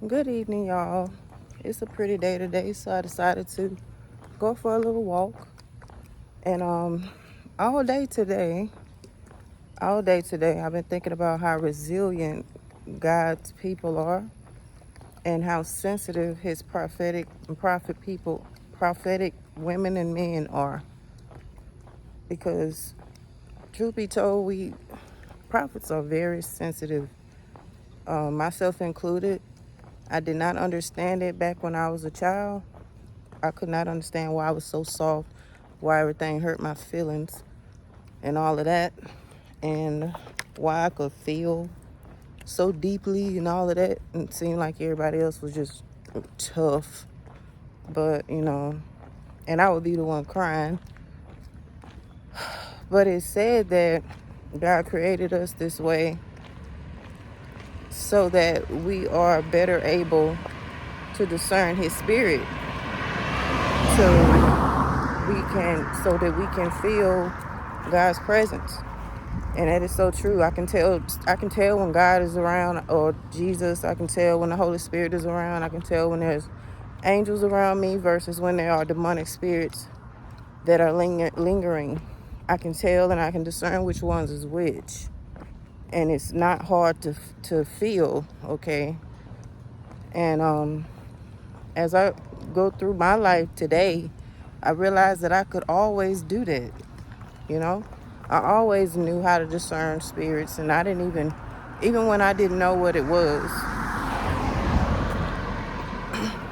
Good evening, y'all. It's a pretty day today, so I decided to go for a little walk. And all day today, I've been thinking about how resilient God's people are and how sensitive his prophetic women and men are. Because truth be told, we prophets are very sensitive, myself included. I did not understand it back when I was a child. I could not understand why I was so soft, why everything hurt my feelings and all of that, and why I could feel so deeply and all of that. And it seemed like everybody else was just tough. But, and I would be the one crying. But it's said that God created us this way so that we are better able to discern his spirit. So that we can feel God's presence. And that is so true. I can tell when God is around, or Jesus. I can tell when the Holy Spirit is around. I can tell when there's angels around me versus when there are demonic spirits that are lingering. I can tell and I can discern which ones is which. And it's not hard to feel, okay? And as I go through my life today, I realized that I could always do that, you know? I always knew how to discern spirits, and I didn't even when I didn't know what it was.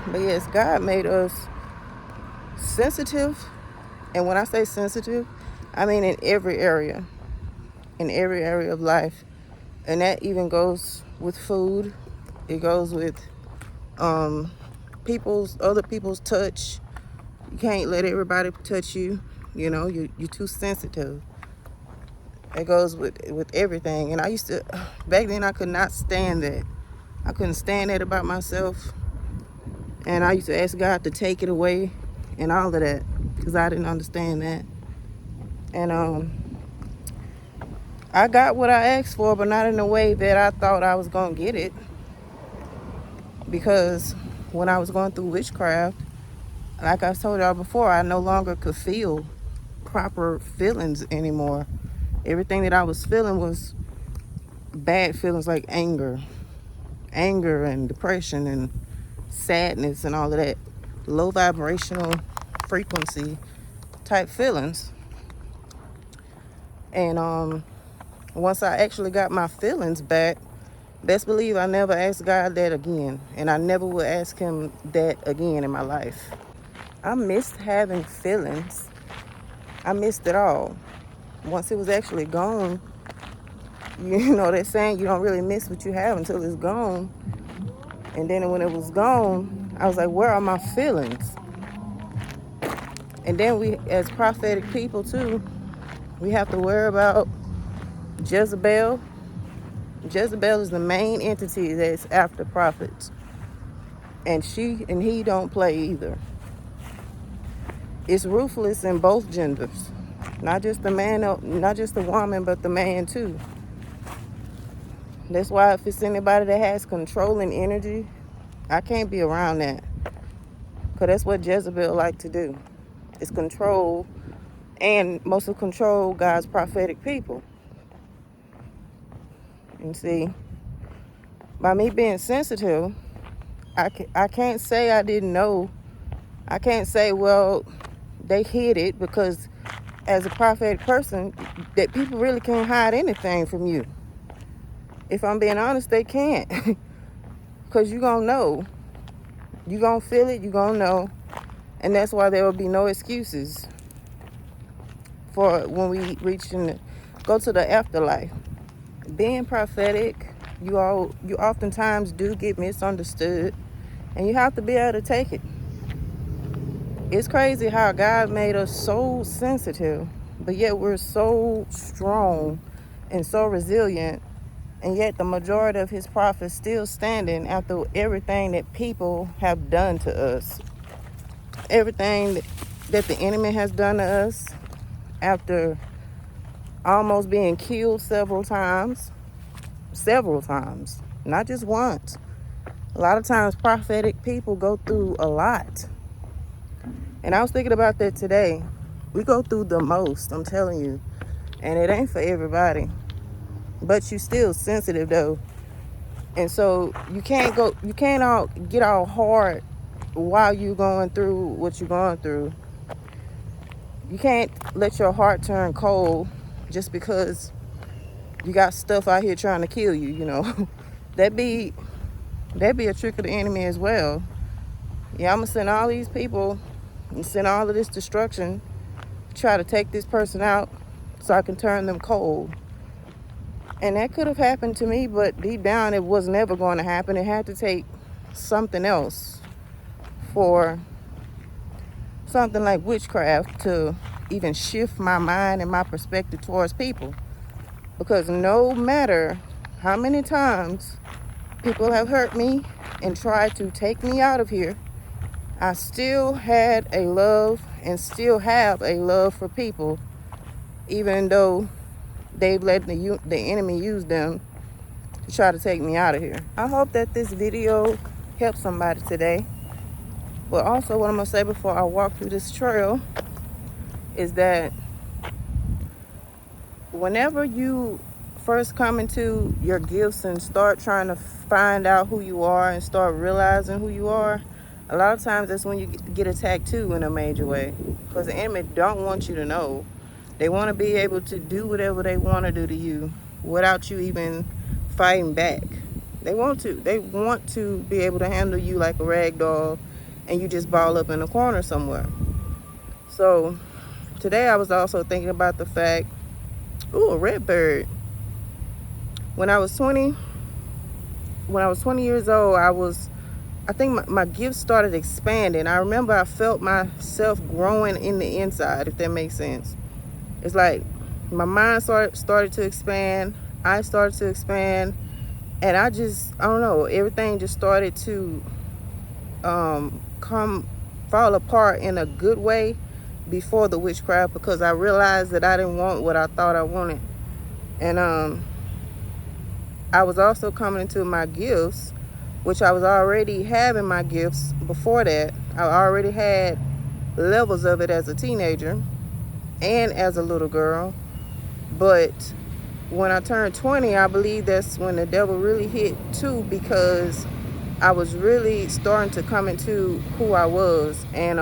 But yes, God made us sensitive. And when I say sensitive, I mean in every area of life. And that even goes with food. It goes with other people's touch. You can't let everybody touch you. You're too sensitive. It goes with everything. And back then I could not stand that. I couldn't stand that about myself. And I used to ask God to take it away and all of that because I didn't understand that. And I got what I asked for, but not in the way that I thought I was going to get it. Because when I was going through witchcraft, like I told y'all before, I no longer could feel proper feelings anymore. Everything that I was feeling was bad feelings, like anger and depression and sadness and all of that. Low vibrational frequency type feelings. And once I actually got my feelings back, best believe I never asked God that again. And I never will ask him that again in my life. I missed having feelings. I missed it all. Once it was actually gone, they're saying you don't really miss what you have until it's gone. And then when it was gone, I was like, where are my feelings? And then we, as prophetic people too, we have to worry about Jezebel. Jezebel is the main entity that's after prophets. And she and he don't play either. It's ruthless in both genders. Not just the woman, but the man too. That's why if it's anybody that has controlling energy, I can't be around that. Because that's what Jezebel like to do. Is control, and mostly control God's prophetic people. And see, by me being sensitive, I can't say I didn't know. I can't say, well, they hid it, because as a prophetic person, that people really can't hide anything from you. If I'm being honest, they can't. Because you're going to know. You're going to feel it. You're going to know. And that's why there will be no excuses for when we go to the afterlife. Being prophetic, you oftentimes do get misunderstood. And you have to be able to take it. It's crazy how God made us so sensitive, but yet we're so strong and so resilient, and yet the majority of his prophets still standing after everything that people have done to us. Everything that the enemy has done to us, after almost being killed several times, not just once. A lot of times prophetic people go through a lot. And I was thinking about that today. We go through the most, I'm telling you. And it ain't for everybody. But you still sensitive though. And so you can't get all hard while you're going through what you're going through. You can't let your heart turn cold just because you got stuff out here trying to kill you, you know. That'd be a trick of the enemy as well. Yeah, I'm gonna send all these people and send all of this destruction to try to take this person out so I can turn them cold. And that could have happened to me, but deep down it was never going to happen. It had to take something else for something like witchcraft to even shift my mind and my perspective towards people. Because no matter how many times people have hurt me and tried to take me out of here, I still had a love and still have a love for people, even though they've let the enemy use them to try to take me out of here. I hope that this video helps somebody today. But also what I'm going to say before I walk through this trail is that whenever you first come into your gifts and start trying to find out who you are and start realizing who you are, a lot of times that's when you get attacked too in a major way. Because the enemy don't want you to know. They want to be able to do whatever they want to do to you without you even fighting back. They want to be able to handle you like a rag doll and you just ball up in a corner somewhere. So today I was also thinking about the fact, ooh, a red bird. When I was 20 years old, I think my gifts started expanding. I remember I felt myself growing in the inside, if that makes sense. It's like my mind started to expand. I started to expand. And I don't know, everything just started to fall apart in a good way before the witchcraft, because I realized that I didn't want what I thought I wanted. And I was also coming into my gifts, which I was already having my gifts before that. I already had levels of it as a teenager and as a little girl. But when I turned 20, I believe that's when the devil really hit too, because I was really starting to come into who I was, and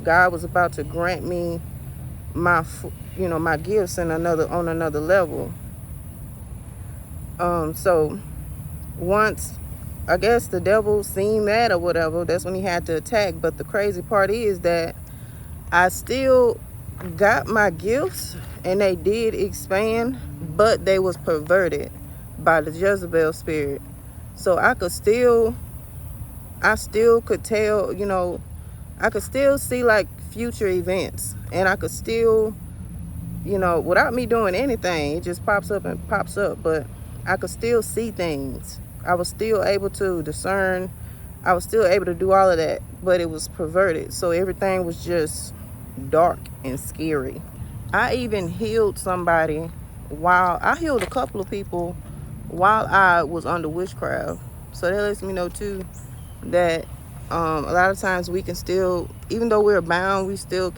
God was about to grant me my gifts on another level. So once, I guess, the devil seen that or whatever, that's when he had to attack. But the crazy part is that I still got my gifts and they did expand, but they was perverted by the Jezebel spirit. So I still could tell, I could still see like future events, and I could still, without me doing anything, it just pops up, but I could still see things. I was still able to discern. I was still able to do all of that, but it was perverted. So everything was just dark and scary. I even healed somebody I healed a couple of people while I was under witchcraft. So that lets me know too that a lot of times we can still, even though we're bound, we'll still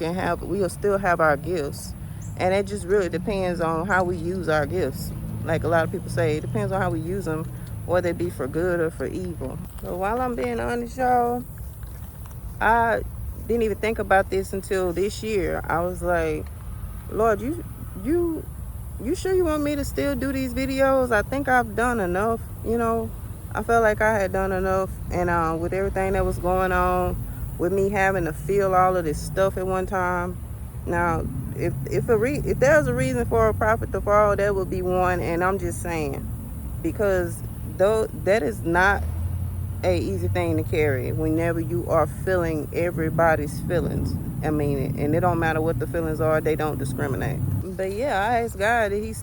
have our gifts. And it just really depends on how we use our gifts. Like a lot of people say, it depends on how we use them, whether it be for good or for evil. So while I'm being honest, y'all, I didn't even think about this until this year. I was like, Lord, you sure you want me to still do these videos? I think I've done enough, I felt like I had done enough. And with everything that was going on, with me having to feel all of this stuff at one time. Now, if there's a reason for a prophet to fall, that would be one. And I'm just saying, because though that is not a easy thing to carry whenever you are feeling everybody's feelings. I mean, and it don't matter what the feelings are, they don't discriminate. But yeah, I asked God, is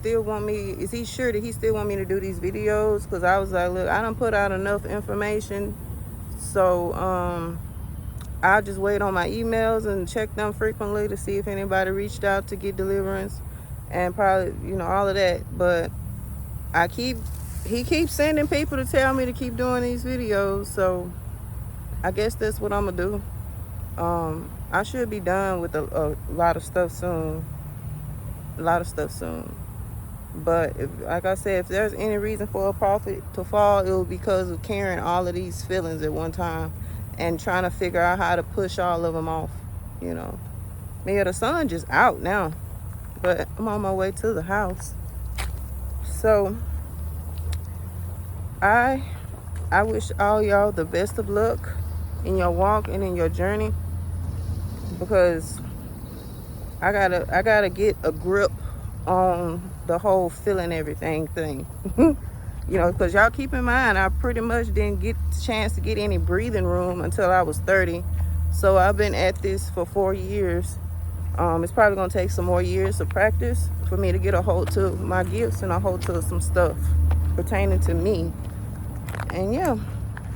he sure that he still want me to do these videos? Because I was like, look, I done put out enough information, so I'll just wait on my emails and check them frequently to see if anybody reached out to get deliverance, and probably, all of that. But I keep he keeps sending people to tell me to keep doing these videos, so I guess that's what I'm gonna do. I should be done with a lot of stuff soon. But like I said, if there's any reason for a prophet to fall, it was because of carrying all of these feelings at one time and trying to figure out how to push all of them off. You know, maybe the sun just out now, but I'm on my way to the house. So I wish all y'all the best of luck in your walk and in your journey, because I gotta get a grip on the whole feeling everything thing. You know, because y'all keep in mind, I pretty much didn't get the chance to get any breathing room until I was 30. So I've been at this for 4 years. It's probably gonna take some more years of practice for me to get a hold to my gifts and a hold to some stuff pertaining to me. And yeah,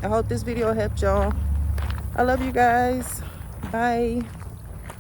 I hope this video helped y'all. I love you guys. Bye.